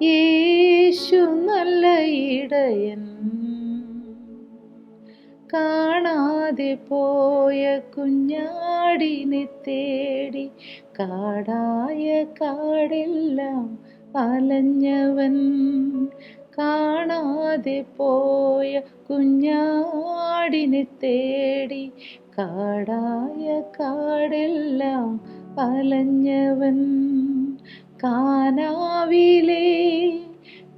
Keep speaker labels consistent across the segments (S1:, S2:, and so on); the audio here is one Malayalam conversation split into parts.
S1: യേശു നല്ല ഇടയൻ, കാണാതെ പോയ കുഞ്ഞാടിനെ തേടി കാടായ കാടെല്ലാം അലഞ്ഞവൻ. കാണാതെ പോയ കുഞ്ഞാടിനെ തേടി കാടായ കാടെല്ലാം അലഞ്ഞവൻ. കാനാവിലെ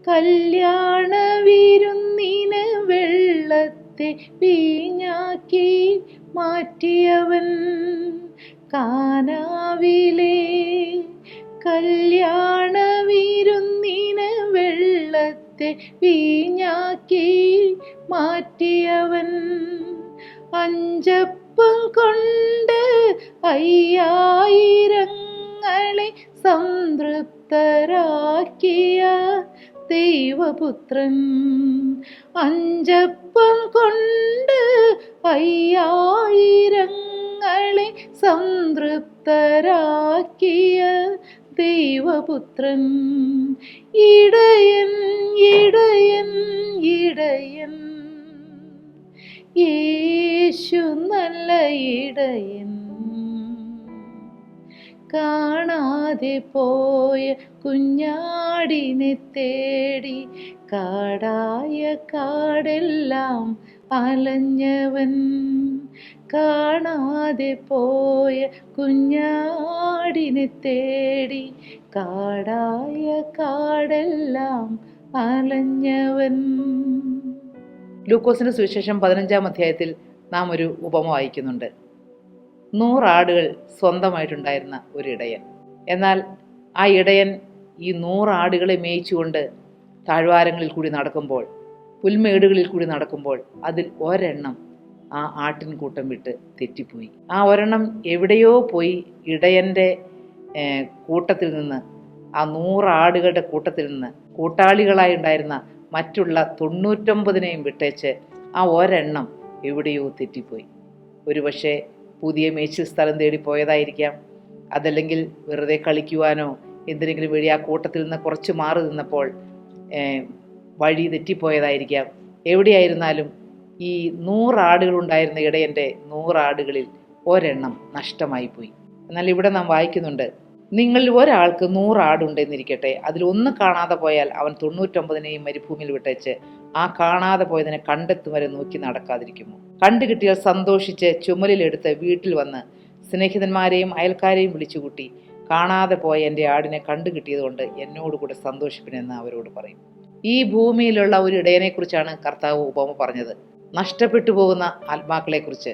S1: കല്യാണ വിരുന്നിന് വെള്ളത്തെ വീഞ്ഞാക്കി മാറ്റിയവൻ. കാനാവിലെ കല്യാണ വിരുന്നിന് വെള്ളത്തെ വീഞ്ഞാക്കി മാറ്റിയവൻ. അഞ്ചപ്പം കൊണ്ട് 5000 സംതൃപ്തരാക്കിയ ദൈവപുത്രൻ. അഞ്ചപ്പം കൊണ്ട് 5000 സംതൃപ്തരാക്കിയ ദൈവപുത്രൻ. ഇടയൻ ഇടയൻ ഇടയൻ, യേശു നല്ല ഇടയൻ. കാണാതെ പോയ കുഞ്ഞാടിനെ തേടി കാടായ കാടെല്ലാം അലഞ്ഞവൻ. കാണാതെ പോയ കുഞ്ഞാടിനെ തേടി കാടായ കാടെല്ലാം അലഞ്ഞവൻ. ലൂക്കോസിന്റെ സുവിശേഷം 15-ാം അധ്യായത്തിൽ നാം ഒരു ഉപമ വായിക്കുന്നുണ്ട്. 100 ആടുകൾ സ്വന്തമായിട്ടുണ്ടായിരുന്ന ഒരു ഇടയൻ. എന്നാൽ ആ ഇടയൻ ഈ 100 ആടുകളെ മേയിച്ചുകൊണ്ട് താഴ്വാരങ്ങളിൽ കൂടി നടക്കുമ്പോൾ, പുൽമേടുകളിൽ കൂടി നടക്കുമ്പോൾ അതിൽ ഒരെണ്ണം ആ ആട്ടിൻകൂട്ടം വിട്ട് തെറ്റിപ്പോയി. ആ ഒരെണ്ണം എവിടെയോ പോയി ഇടയൻ്റെ കൂട്ടത്തിൽ നിന്ന്, ആ 100 ആടുകളുടെ കൂട്ടത്തിൽ നിന്ന് കൂട്ടാളികളായി ഉണ്ടായിരുന്ന മറ്റുള്ള 99നെയും വിട്ടേച്ച് ആ ഒരെണ്ണം എവിടെയോ തെറ്റിപ്പോയി. ഒരുപക്ഷെ പുതിയ മേച്ചിൽ സ്ഥലം തേടി പോയതായിരിക്കാം. അതല്ലെങ്കിൽ വെറുതെ കളിക്കുവാനോ എന്തിനെങ്കിലും വഴി ആ കൂട്ടത്തിൽ നിന്ന് കുറച്ച് മാറി നിന്നപ്പോൾ വഴി തെറ്റിപ്പോയതായിരിക്കാം. എവിടെയായിരുന്നാലും ഈ 100 ആടുകളുണ്ടായിരുന്ന ഇടയൻ്റെ 100 ആടുകളിൽ ഒരെണ്ണം നഷ്ടമായി പോയി. എന്നാൽ ഇവിടെ നാം വായിക്കുന്നുണ്ട്, നിങ്ങളിൽ ഒരാൾക്ക് 100 ആടുണ്ടെന്നിരിക്കട്ടെ, അതിൽ ഒന്ന് കാണാതെ പോയാൽ അവൻ 99നെയും മരുഭൂമിയിൽ വിട്ടേച്ച് ആ കാണാതെ പോയതിനെ കണ്ടെത്തും വരെ നോക്കി നടക്കാതിരിക്കുമോ? കണ്ടു കിട്ടിയാൽ സന്തോഷിച്ച് ചുമലിലെടുത്ത് വീട്ടിൽ വന്ന് സ്നേഹിതന്മാരെയും അയൽക്കാരെയും വിളിച്ചുകൂട്ടി, കാണാതെ പോയ എൻ്റെ ആടിനെ കണ്ടു കിട്ടിയതുകൊണ്ട് എന്നോടുകൂടെ സന്തോഷിപ്പിനെന്ന് അവരോട് പറയും. ഈ ഭൂമിയിലുള്ള ഒരു ഇടയനെക്കുറിച്ചാണ് കർത്താവ് ഉപമ പറഞ്ഞത്. നഷ്ടപ്പെട്ടു പോകുന്ന ആത്മാക്കളെക്കുറിച്ച്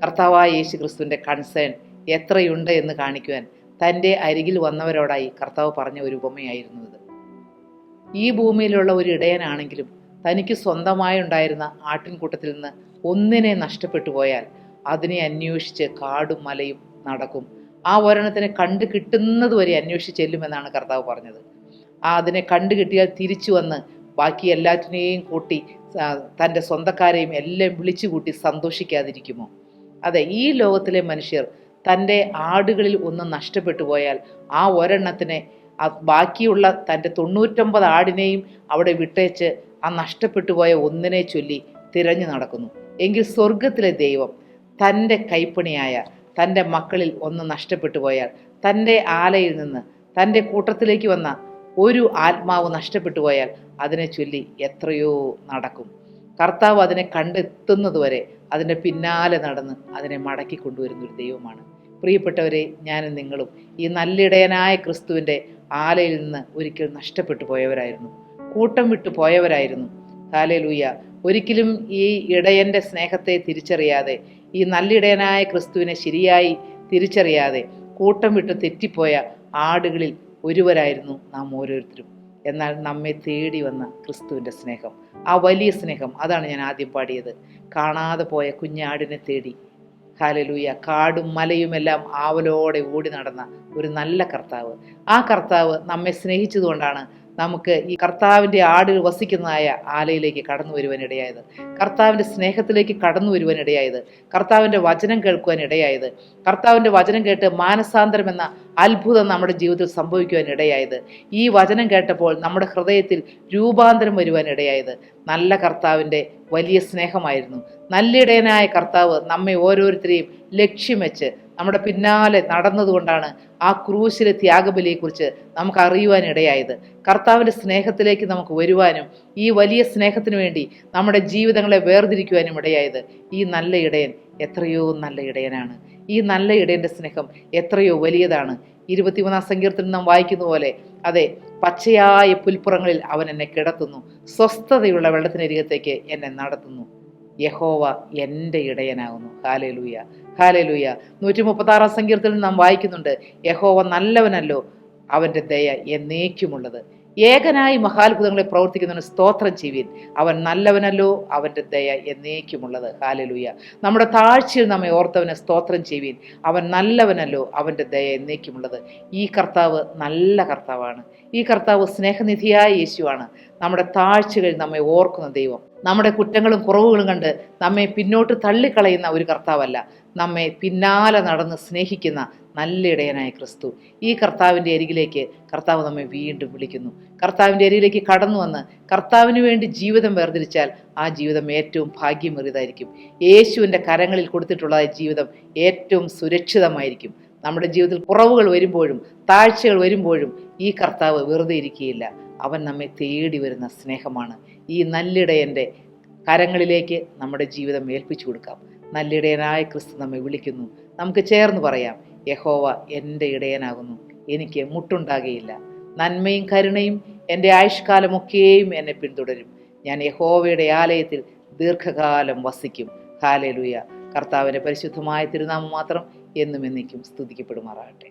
S1: കർത്താവായ യേശു ക്രിസ്തുവിൻ്റെ കൺസേൺ എത്രയുണ്ട് എന്ന് കാണിക്കുവാൻ തൻ്റെ അരികിൽ വന്നവരോടായി കർത്താവ് പറഞ്ഞ ഒരു ഉപമയായിരുന്നു ഇത്. ഈ ഭൂമിയിലുള്ള ഒരു ഇടയനാണെങ്കിലും തനിക്ക് സ്വന്തമായി ഉണ്ടായിരുന്ന ആട്ടിൻകൂട്ടത്തിൽ നിന്ന് ഒന്നിനെ നഷ്ടപ്പെട്ടു പോയാൽ അതിനെ അന്വേഷിച്ച് കാടും മലയും നടക്കും. ആ ഒരെണ്ണത്തിനെ കണ്ടു കിട്ടുന്നത് വരെ അന്വേഷിച്ച് ചെല്ലുമെന്നാണ് കർത്താവ് പറഞ്ഞത്. അതിനെ കണ്ടു കിട്ടിയാൽ തിരിച്ചു വന്ന് ബാക്കി എല്ലാറ്റിനെയും കൂട്ടി തൻ്റെ സ്വന്തക്കാരെയും എല്ലാം വിളിച്ചു കൂട്ടി സന്തോഷിക്കാതിരിക്കുമോ? അതെ, ഈ ലോകത്തിലെ മനുഷ്യർ തൻ്റെ ആടുകളിൽ ഒന്ന് നഷ്ടപ്പെട്ടു പോയാൽ ആ ഒരെണ്ണത്തിനെ, ബാക്കിയുള്ള തൻ്റെ 99 ആടിനെയും അവിടെ വിട്ടേച്ച് ആ നഷ്ടപ്പെട്ടു പോയ ഒന്നിനെ ചൊല്ലി തിരഞ്ഞു നടക്കുന്നു. എങ്കിൽ സ്വർഗത്തിലെ ദൈവം തൻ്റെ കൈപ്പണിയായ തൻ്റെ മക്കളിൽ ഒന്ന് നഷ്ടപ്പെട്ടു പോയാൽ, തൻ്റെ ആലയിൽ നിന്ന് തൻ്റെ കൂട്ടത്തിലേക്ക് വന്ന ഒരു ആത്മാവ് നഷ്ടപ്പെട്ടു പോയാൽ അതിനെ ചൊല്ലി എത്രയോ നടക്കും. കർത്താവ് അതിനെ കണ്ടെത്തുന്നതുവരെ അതിൻ്റെ പിന്നാലെ നടന്ന് അതിനെ മടക്കി കൊണ്ടുവരുന്നൊരു ദൈവമാണ്. പ്രിയപ്പെട്ടവരെ, ഞാനും നിങ്ങളും ഈ നല്ലിടയനായ ക്രിസ്തുവിൻ്റെ ആലയിൽ നിന്ന് ഒരിക്കൽ നഷ്ടപ്പെട്ടു പോയവരായിരുന്നു, കൂട്ടം വിട്ടു പോയവരായിരുന്നു. ഹല്ലേലൂയ. ഒരിക്കലും ഈ ഇടയൻ്റെ സ്നേഹത്തെ തിരിച്ചറിയാതെ, ഈ നല്ലിടയനായ ക്രിസ്തുവിനെ ശരിയായി തിരിച്ചറിയാതെ കൂട്ടം വിട്ട് തെറ്റിപ്പോയ ആടുകളിൽ ഒരുവരായിരുന്നു നാം ഓരോരുത്തരും. എന്നാൽ നമ്മെ തേടി വന്ന ക്രിസ്തുവിൻ്റെ സ്നേഹം, ആ വലിയ സ്നേഹം, അതാണ് ഞാൻ ആദ്യം പാടിയത്. കാണാതെ പോയ കുഞ്ഞാടിനെ തേടി, ഹല്ലേലൂയ, കാടും മലയുമെല്ലാം ആവലോടെ ഓടി നടന്ന ഒരു നല്ല കർത്താവ്. ആ കർത്താവ് നമ്മെ സ്നേഹിച്ചതുകൊണ്ടാണ് നമുക്ക് ഈ കർത്താവിൻ്റെ ആടുകൾ വസിക്കുന്നതായ ആലയിലേക്ക് കടന്നു വരുവാൻ ഇടയായത്, കർത്താവിൻ്റെ സ്നേഹത്തിലേക്ക് കടന്നു വരുവാൻ ഇടയായത്, കർത്താവിൻ്റെ വചനം കേൾക്കുവാൻ ഇടയായത്, കർത്താവിൻ്റെ വചനം കേട്ട് മാനസാന്തരം എന്ന അത്ഭുതം നമ്മുടെ ജീവിതത്തിൽ സംഭവിക്കുവാൻ ഇടയായത്, ഈ വചനം കേട്ടപ്പോൾ നമ്മുടെ ഹൃദയത്തിൽ രൂപാന്തരം വരുവാൻ ഇടയായത് നല്ല കർത്താവിൻ്റെ വലിയ സ്നേഹമായിരുന്നു. നല്ലിടയനായ കർത്താവ് നമ്മെ ഓരോരുത്തരെയും ലക്ഷ്യം വെച്ച് നമ്മുടെ പിന്നാലെ നടന്നതുകൊണ്ടാണ് ആ ക്രൂശിലെ ത്യാഗബലിയെക്കുറിച്ച് നമുക്ക് അറിയുവാൻ ഇടയായത്. കർത്താവിൻ്റെ സ്നേഹത്തിലേക്ക് നമുക്ക് വരുവാനും ഈ വലിയ സ്നേഹത്തിനു വേണ്ടി നമ്മുടെ ജീവിതങ്ങളെ വേർതിരിക്കുവാനും ഇടയായത് ഈ നല്ല ഇടയൻ എത്രയോ നല്ല ഇടയനാണ്. ഈ നല്ല ഇടയൻ്റെ സ്നേഹം എത്രയോ വലിയതാണ്. 21 സങ്കീർത്തനം നാം വായിക്കുന്ന പോലെ, അതെ, പച്ചയായ പുൽപ്പുറങ്ങളിൽ അവൻ എന്നെ കിടത്തുന്നു, സ്വസ്ഥതയുള്ള വെള്ളത്തിനരികത്തേക്ക് എന്നെ നടത്തുന്നു. യഹോവ എൻ്റെ ഇടയനാകുന്നു. Hallelujah, hallelujah. 136 സങ്കീർത്തനം നാം വായിക്കുന്നുണ്ട്, യഹോവ നല്ലവനല്ലോ, അവൻ്റെ ദയ എന്നേക്കുമുള്ളത്. ഏകനായി മഹാത്ഭുതങ്ങളെ പ്രവർത്തിക്കുന്നവന് സ്തോത്രം ചെയ്യുവിൻ, അവൻ നല്ലവനല്ലോ, അവൻ്റെ ദയ എന്നേക്കുമുള്ളത്. ഹല്ലേലൂയ. നമ്മുടെ താഴ്ചയിൽ നമ്മെ ഓർത്തവനെ സ്തോത്രം ചെയ്യുവിൻ, അവൻ നല്ലവനല്ലോ, അവൻ്റെ ദയ എന്നേക്കുമുള്ളത്. ഈ കർത്താവ് നല്ല കർത്താവാണ്. ഈ കർത്താവ് സ്നേഹനിധിയായ യേശുവാണ്. നമ്മുടെ താഴ്ചകളിൽ നമ്മെ ഓർക്കുന്ന ദൈവം. നമ്മുടെ കുറ്റങ്ങളും കുറവുകളും കണ്ട് നമ്മെ പിന്നോട്ട് തള്ളിക്കളയുന്ന ഒരു കർത്താവല്ല, നമ്മെ പിന്നാലെ നടന്ന് സ്നേഹിക്കുന്ന നല്ല ഇടയനായ ക്രിസ്തു. ഈ കർത്താവിൻ്റെ അരികിലേക്ക് കർത്താവ് നമ്മെ വീണ്ടും വിളിക്കുന്നു. കർത്താവിൻ്റെ അരികിലേക്ക് കടന്നു വന്ന് കർത്താവിന് വേണ്ടി ജീവിതം വേർതിരിച്ചാൽ ആ ജീവിതം ഏറ്റവും ഭാഗ്യമേറിയതായിരിക്കും. യേശുവിൻ്റെ കരങ്ങളിൽ കൊടുത്തിട്ടുള്ള ജീവിതം ഏറ്റവും സുരക്ഷിതമായിരിക്കും. നമ്മുടെ ജീവിതത്തിൽ കുറവുകൾ വരുമ്പോഴും താഴ്ചകൾ വരുമ്പോഴും ഈ കർത്താവ് വെറുതെ ഇരിക്കുകയില്ല. അവൻ നമ്മെ തേടി വരുന്ന സ്നേഹമാണ്. ഈ നല്ലിടയൻ്റെ കരങ്ങളിലേക്ക് നമ്മുടെ ജീവിതം ഏൽപ്പിച്ചു കൊടുക്കാം. നല്ലിടയനായ ക്രിസ്തു നമ്മെ വിളിക്കുന്നു. നമുക്ക് ചേർന്ന് പറയാം, യഹോവ എൻ്റെ ഇടയനാകുന്നു, എനിക്ക് മുട്ടുണ്ടാകുകയില്ല. നന്മയും കരുണയും എൻ്റെ ആയുഷ്കാലമൊക്കെയും എന്നെ പിന്തുടരും. ഞാൻ യഹോവയുടെ ആലയത്തിൽ ദീർഘകാലം വസിക്കും. ഹല്ലേലൂയ. കർത്താവിൻ്റെ പരിശുദ്ധമായ തിരുനാമം മാത്രം എന്നും എന്നേക്കും സ്തുതിക്കപ്പെടുമാറാകട്ടെ.